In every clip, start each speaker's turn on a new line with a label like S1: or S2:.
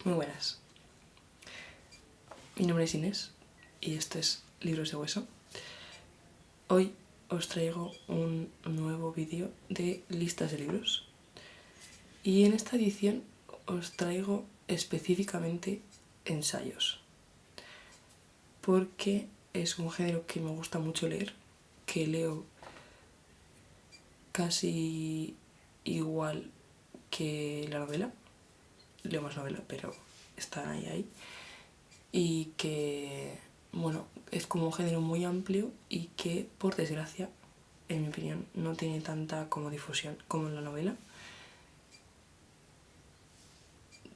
S1: Muy buenas. Mi nombre es Inés y esto es Libros de Hueso. Hoy os traigo un nuevo vídeo de listas de libros. Y en esta edición os traigo específicamente ensayos. Porque es un género que me gusta mucho leer, que leo casi igual que la novela. Leo más novela, pero están ahí. Y que, bueno, es como un género muy amplio y que, por desgracia, en mi opinión, no tiene tanta como difusión como en la novela.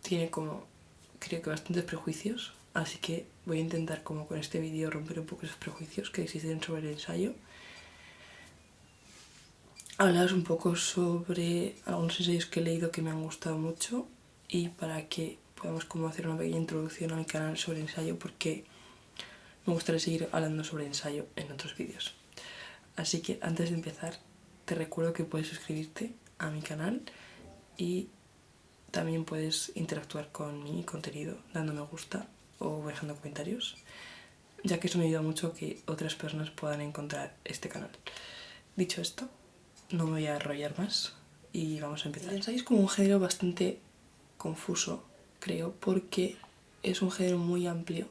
S1: Tiene como, creo que bastantes prejuicios, así que voy a intentar como con este vídeo romper un poco esos prejuicios que existen sobre el ensayo. Hablaros un poco sobre algunos ensayos que he leído que me han gustado mucho y para que podamos como hacer una pequeña introducción a mi canal sobre ensayo, porque me gustaría seguir hablando sobre ensayo en otros vídeos. Así que antes de empezar, te recuerdo que puedes suscribirte a mi canal y también puedes interactuar con mi contenido dando me gusta o dejando comentarios, ya que eso me ayuda mucho a que otras personas puedan encontrar este canal. Dicho esto, no me voy a enrollar más y vamos a empezar. El ensayo es como un género bastante confuso, creo, porque es un género muy amplio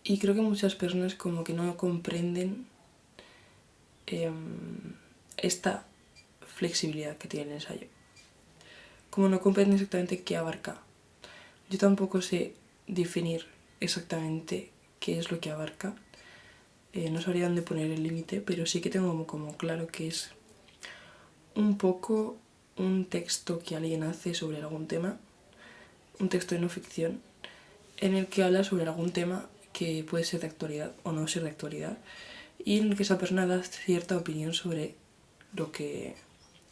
S1: y creo que muchas personas como que no comprenden esta flexibilidad que tiene el ensayo. Como no comprenden exactamente qué abarca. Yo tampoco sé definir exactamente qué es lo que abarca. No sabría dónde poner el límite, pero sí que tengo como claro que es un poco un texto que alguien hace sobre algún tema, un texto de no ficción, en el que habla sobre algún tema que puede ser de actualidad o no ser de actualidad, y en el que esa persona da cierta opinión sobre lo que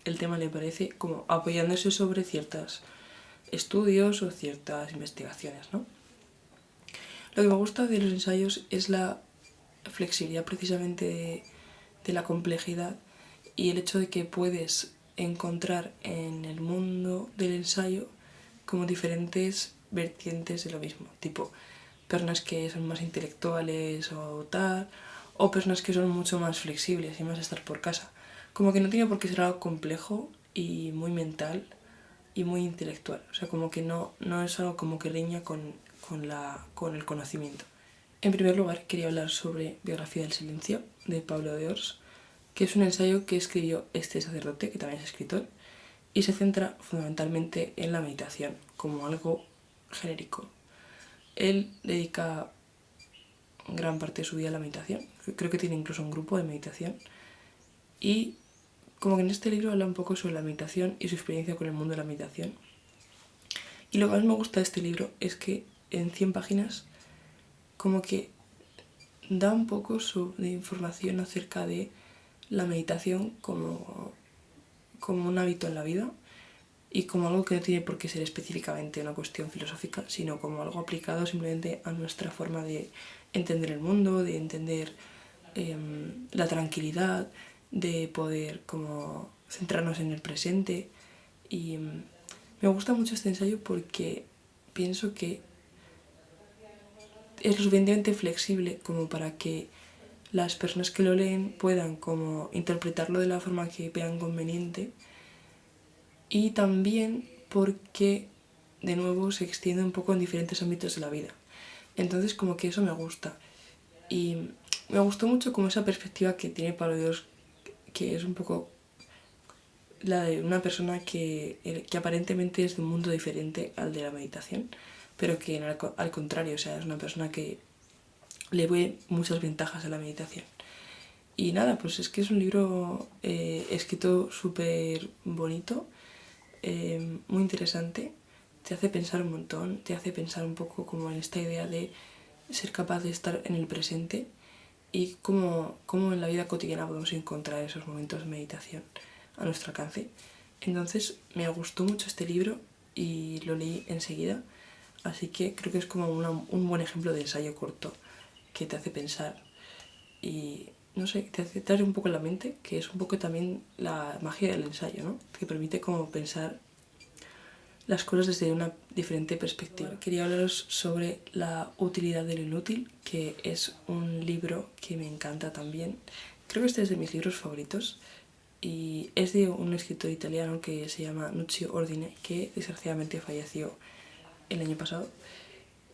S1: el tema le parece, como apoyándose sobre ciertos estudios o ciertas investigaciones, ¿no? Lo que me gusta de los ensayos es la flexibilidad precisamente de la complejidad y el hecho de que puedes encontrar en el mundo del ensayo como diferentes vertientes de lo mismo, tipo personas que son más intelectuales o tal, o personas que son mucho más flexibles y más estar por casa. Como que no tiene por qué ser algo complejo y muy mental y muy intelectual, o sea, como que no es algo como que riña con el conocimiento. En primer lugar, quería hablar sobre Biografía del Silencio, de Pablo de Ors, que es un ensayo que escribió este sacerdote, que también es escritor, y se centra fundamentalmente en la meditación, como algo genérico. Él dedica gran parte de su vida a la meditación, creo que tiene incluso un grupo de meditación, y como que en este libro habla un poco sobre la meditación y su experiencia con el mundo de la meditación. Y lo que más me gusta de este libro es que en 100 páginas como que da un poco de información acerca de la meditación como un hábito en la vida y como algo que no tiene por qué ser específicamente una cuestión filosófica, sino como algo aplicado simplemente a nuestra forma de entender el mundo, de entender la tranquilidad, de poder como centrarnos en el presente. Y me gusta mucho este ensayo porque pienso que es lo suficientemente flexible como para que las personas que lo leen puedan como interpretarlo de la forma que vean conveniente, y también porque de nuevo se extiende un poco en diferentes ámbitos de la vida. Entonces como que eso me gusta. Y me gustó mucho como esa perspectiva que tiene Pablo Dios, que es un poco la de una persona que aparentemente es de un mundo diferente al de la meditación, pero que al contrario, o sea, es una persona que le ve muchas ventajas a la meditación. Y nada, pues es que es un libro escrito súper bonito, muy interesante, te hace pensar un montón, te hace pensar un poco como en esta idea de ser capaz de estar en el presente y cómo en la vida cotidiana podemos encontrar esos momentos de meditación a nuestro alcance. Entonces me gustó mucho este libro y lo leí enseguida, así que creo que es como un buen ejemplo de ensayo corto que te hace pensar y, no sé, te hace traer un poco en la mente, que es un poco también la magia del ensayo, ¿no? Que permite como pensar las cosas desde una diferente perspectiva. Quería hablaros sobre La utilidad de lo inútil, que es un libro que me encanta también. Creo que este es de mis libros favoritos y es de un escritor italiano que se llama Nuccio Ordine, que desgraciadamente falleció el año pasado.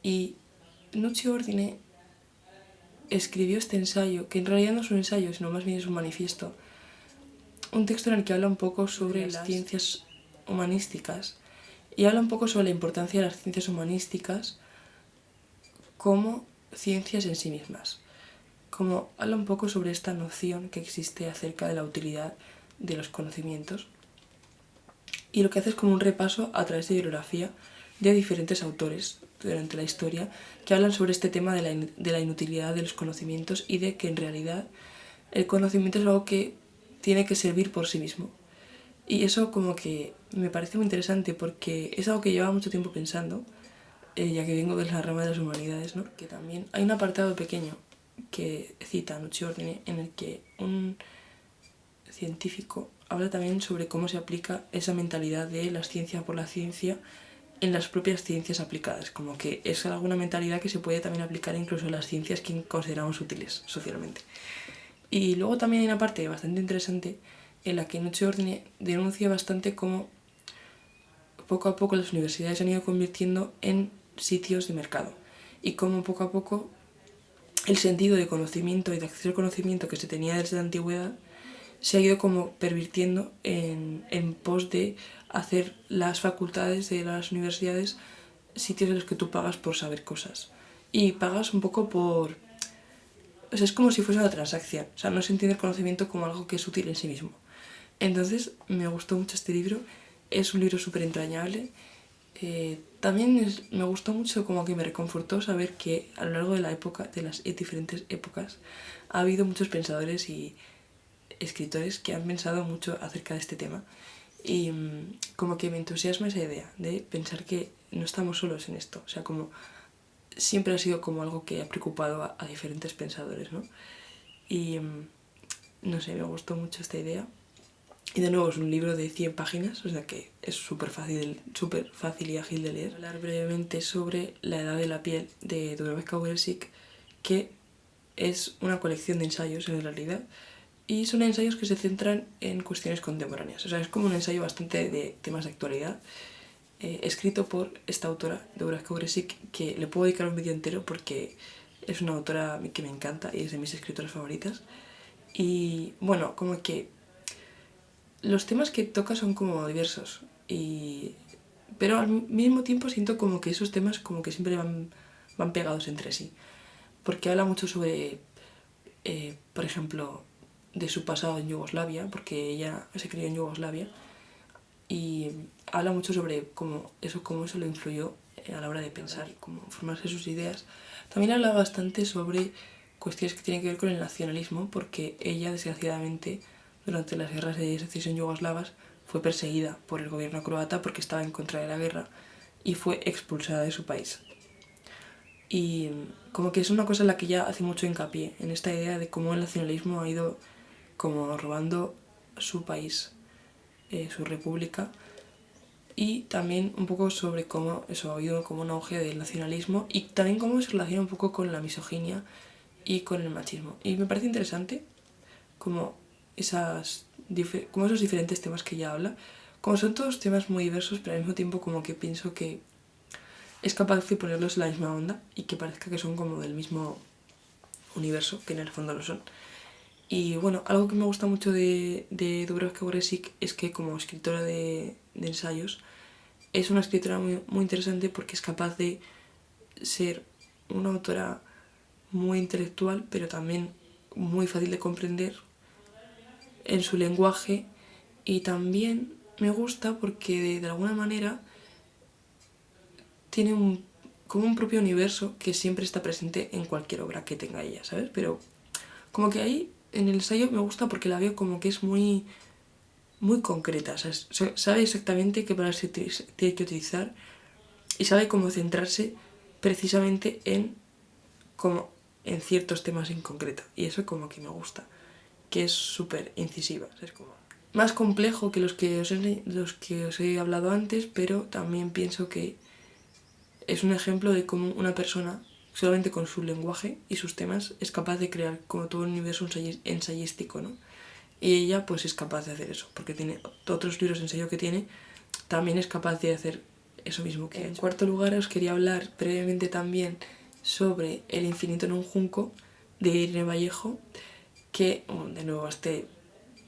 S1: Y Nuccio Ordine escribió este ensayo, que en realidad no es un ensayo, sino más bien es un manifiesto, un texto en el que habla un poco sobre las ciencias humanísticas y habla un poco sobre la importancia de las ciencias humanísticas como ciencias en sí mismas. Como habla un poco sobre esta noción que existe acerca de la utilidad de los conocimientos. Y lo que hace es como un repaso a través de bibliografía de diferentes autores durante la historia que hablan sobre este tema de la inutilidad de los conocimientos y de que en realidad el conocimiento es algo que tiene que servir por sí mismo. Y eso como que me parece muy interesante porque es algo que llevaba mucho tiempo pensando, ya que vengo de la rama de las humanidades, ¿no? Que también hay un apartado pequeño que cita Nuccio Ordine en el que un científico habla también sobre cómo se aplica esa mentalidad de la ciencia por la ciencia en las propias ciencias aplicadas, como que es alguna mentalidad que se puede también aplicar incluso en las ciencias que consideramos útiles socialmente. Y luego también hay una parte bastante interesante en la que Nuccio Ordine denuncia bastante cómo poco a poco las universidades se han ido convirtiendo en sitios de mercado y cómo poco a poco el sentido de conocimiento y de acceso al conocimiento que se tenía desde la antigüedad se ha ido como pervirtiendo en pos de hacer las facultades de las universidades sitios en los que tú pagas por saber cosas. Y pagas un poco por... O sea, es como si fuese una transacción. O sea, no se entiende el conocimiento como algo que es útil en sí mismo. Entonces, me gustó mucho este libro. Es un libro súper entrañable. También me gustó mucho, como que me reconfortó saber que a lo largo de la época, de las diferentes épocas, ha habido muchos pensadores y escritores que han pensado mucho acerca de este tema y como que me entusiasma esa idea de pensar que no estamos solos en esto, o sea, como siempre ha sido como algo que ha preocupado a diferentes pensadores, ¿no? Y no sé, me gustó mucho esta idea. Y de nuevo es un libro de 100 páginas, o sea que es súper fácil y ágil de leer. Hablar brevemente sobre La edad de la piel de Dubravka Urešić, que es una colección de ensayos en realidad, y son ensayos que se centran en cuestiones contemporáneas. O sea, es como un ensayo bastante de temas de actualidad, escrito por esta autora, Dubravka Urešić, que le puedo dedicar un vídeo entero porque es una autora que me encanta y es de mis escritoras favoritas. Y bueno, como que los temas que toca son como diversos, pero al mismo tiempo siento como que esos temas como que siempre van pegados entre sí. Porque habla mucho sobre, por ejemplo, de su pasado en Yugoslavia, porque ella se crió en Yugoslavia, y habla mucho sobre cómo eso lo influyó a la hora de pensar y cómo formarse sus ideas. También habla bastante sobre cuestiones que tienen que ver con el nacionalismo, porque ella, desgraciadamente, durante las guerras de secesión yugoslavas, fue perseguida por el gobierno croata porque estaba en contra de la guerra y fue expulsada de su país. Y como que es una cosa en la que ella hace mucho hincapié, en esta idea de cómo el nacionalismo ha ido como robando su país, su república, y también un poco sobre cómo eso ha habido como un auge del nacionalismo y también cómo se relaciona un poco con la misoginia y con el machismo. Y me parece interesante como como esos diferentes temas que ella habla, como son todos temas muy diversos, pero al mismo tiempo como que pienso que es capaz de ponerlos en la misma onda y que parezca que son como del mismo universo, que en el fondo lo son. Y bueno, algo que me gusta mucho de Dubravka Urešić es que como escritora de ensayos es una escritora muy interesante porque es capaz de ser una autora muy intelectual, pero también muy fácil de comprender en su lenguaje, y también me gusta porque de alguna manera tiene como un propio universo que siempre está presente en cualquier obra que tenga ella, ¿sabes? Pero como que ahí en el ensayo me gusta porque la veo como que es muy concreta, o sea, sabe exactamente qué palabras tiene que utilizar y sabe cómo centrarse precisamente en ciertos temas en concreto, y eso como que me gusta, que es súper incisiva, ¿sabes? Como más complejo que los que os he hablado antes, pero también pienso que es un ejemplo de cómo una persona, solamente con su lenguaje y sus temas, es capaz de crear como todo un universo ensayístico, ¿no? Y ella pues es capaz de hacer eso, porque tiene otros libros de ensayo que tiene, también es capaz de hacer eso mismo que ha hecho. En cuarto lugar, os quería hablar brevemente también sobre El infinito en un junco, de Irene Vallejo, que, de nuevo, este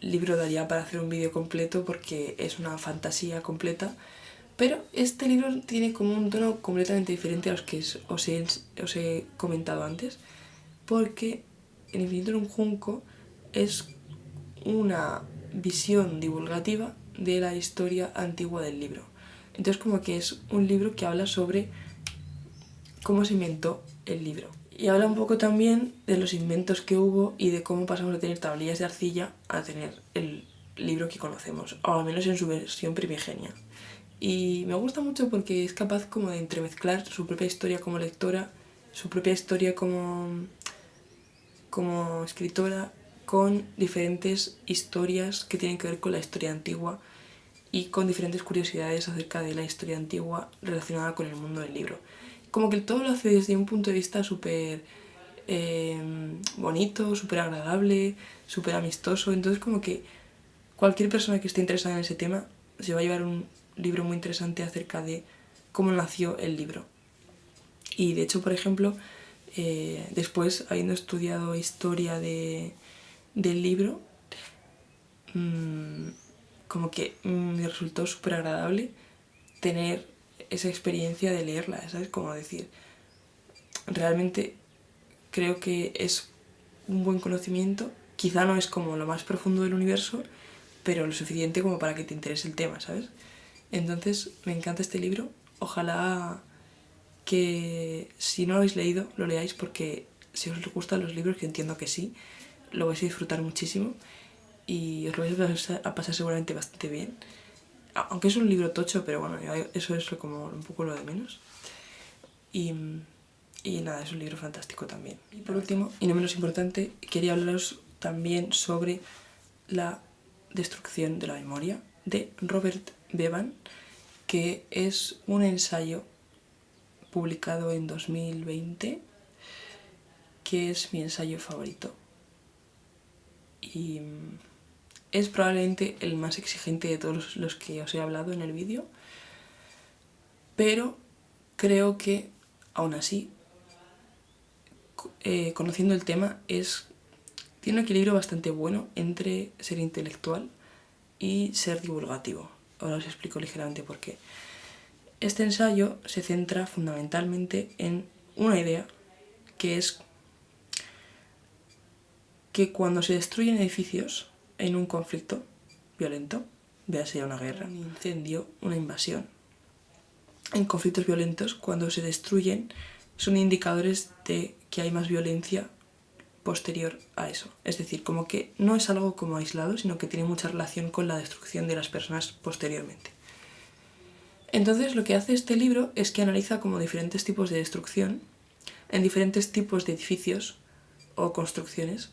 S1: libro daría para hacer un vídeo completo porque es una fantasía completa, pero este libro tiene como un tono completamente diferente a los que os he comentado antes, porque El infinito en un junco es una visión divulgativa de la historia antigua del libro. Entonces como que es un libro que habla sobre cómo se inventó el libro. Y habla un poco también de los inventos que hubo y de cómo pasamos de tener tablillas de arcilla a tener el libro que conocemos, o al menos en su versión primigenia. Y me gusta mucho porque es capaz como de entremezclar su propia historia como lectora, su propia historia como escritora, con diferentes historias que tienen que ver con la historia antigua y con diferentes curiosidades acerca de la historia antigua relacionada con el mundo del libro. Como que todo lo hace desde un punto de vista súper bonito, súper agradable, súper amistoso. Entonces como que cualquier persona que esté interesada en ese tema se va a llevar un libro muy interesante acerca de cómo nació el libro. Y de hecho, por ejemplo, después, habiendo estudiado historia del libro, como que me resultó súper agradable tener esa experiencia de leerla, ¿sabes? Como decir, realmente creo que es un buen conocimiento, quizá no es como lo más profundo del universo, pero lo suficiente como para que te interese el tema, ¿sabes? Entonces, me encanta este libro, ojalá que si no lo habéis leído, lo leáis porque si os gustan los libros, que entiendo que sí, lo vais a disfrutar muchísimo y os lo vais a pasar seguramente bastante bien. Aunque es un libro tocho, pero bueno, eso es como un poco lo de menos. Y nada, es un libro fantástico también. Y por último, y no menos importante, quería hablaros también sobre La destrucción de la memoria, de Robert Bevan, que es un ensayo publicado en 2020, que es mi ensayo favorito. Y es probablemente el más exigente de todos los que os he hablado en el vídeo, pero creo que, aún así, conociendo el tema, tiene un equilibrio bastante bueno entre ser intelectual y ser divulgativo. Ahora os explico ligeramente por qué. Este ensayo se centra fundamentalmente en una idea, que es que cuando se destruyen edificios en un conflicto violento, véase una guerra, un incendio, una invasión, en conflictos violentos, cuando se destruyen, son indicadores de que hay más violencia posterior a eso. Es decir, como que no es algo como aislado, sino que tiene mucha relación con la destrucción de las personas posteriormente. Entonces, lo que hace este libro es que analiza como diferentes tipos de destrucción en diferentes tipos de edificios o construcciones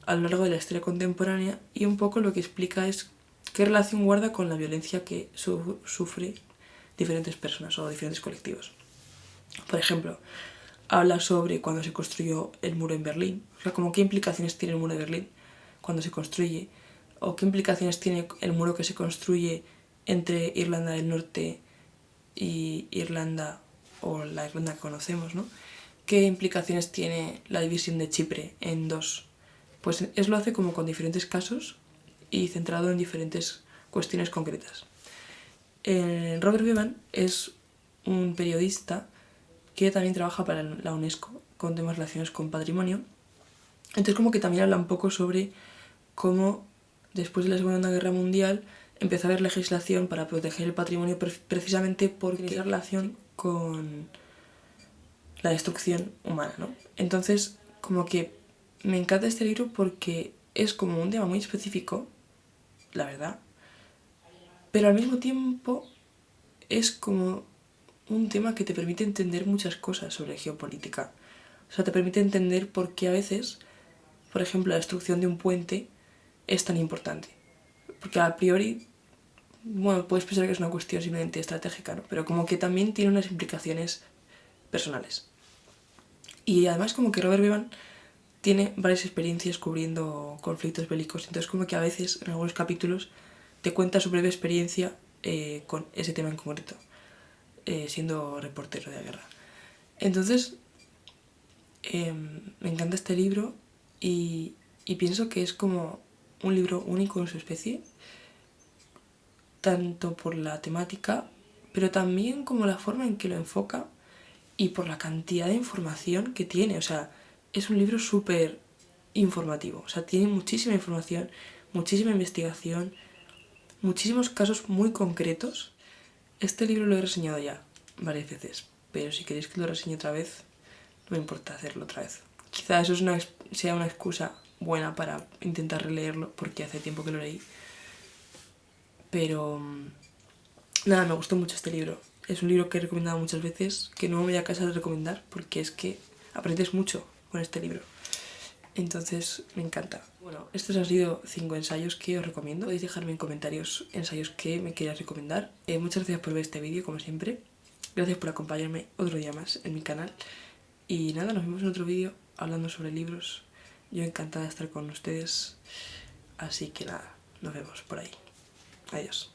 S1: a lo largo de la historia contemporánea, y un poco lo que explica es qué relación guarda con la violencia que sufre diferentes personas o diferentes colectivos. Por ejemplo, habla sobre cuando se construyó el muro en Berlín, o sea, como qué implicaciones tiene el muro de Berlín cuando se construye, o qué implicaciones tiene el muro que se construye entre Irlanda del Norte y Irlanda, o la Irlanda que conocemos, ¿no? ¿Qué implicaciones tiene la división de Chipre en dos? Pues eso lo hace como con diferentes casos y centrado en diferentes cuestiones concretas. Robert Bevan es un periodista que también trabaja para la UNESCO con temas relacionados con patrimonio. Entonces como que también habla un poco sobre cómo después de la Segunda Guerra Mundial empezó a haber legislación para proteger el patrimonio precisamente porque tiene relación con la destrucción humana, ¿no? Entonces como que me encanta este libro porque es como un tema muy específico, la verdad, pero al mismo tiempo es como un tema que te permite entender muchas cosas sobre geopolítica. O sea, te permite entender por qué a veces, por ejemplo, la destrucción de un puente es tan importante. porque a priori, bueno, puedes pensar que es una cuestión simplemente estratégica, ¿no? Pero como que también tiene unas implicaciones personales. Y además como que Robert Bevan tiene varias experiencias cubriendo conflictos bélicos, entonces como que a veces en algunos capítulos te cuenta su breve experiencia con ese tema en concreto, siendo reportero de guerra. Entonces, me encanta este libro y pienso que es como un libro único en su especie, tanto por la temática, pero también como la forma en que lo enfoca y por la cantidad de información que tiene. O sea, es un libro súper informativo. O sea, tiene muchísima información, muchísima investigación, muchísimos casos muy concretos. Este libro lo he reseñado ya varias veces, pero si queréis que lo reseñe otra vez, no me importa hacerlo otra vez. Quizá eso sea una excusa buena para intentar releerlo, porque hace tiempo que lo leí. Pero nada, me gustó mucho este libro. Es un libro que he recomendado muchas veces, que no me voy a cansar de recomendar, porque es que aprendes mucho con este libro. Entonces, me encanta. Bueno, estos han sido 5 ensayos que os recomiendo. Podéis dejarme en comentarios ensayos que me queráis recomendar. Muchas gracias por ver este vídeo, como siempre. Gracias por acompañarme otro día más en mi canal. Y nada, nos vemos en otro vídeo hablando sobre libros. Yo encantada de estar con ustedes. Así que nada, nos vemos por ahí. Adiós.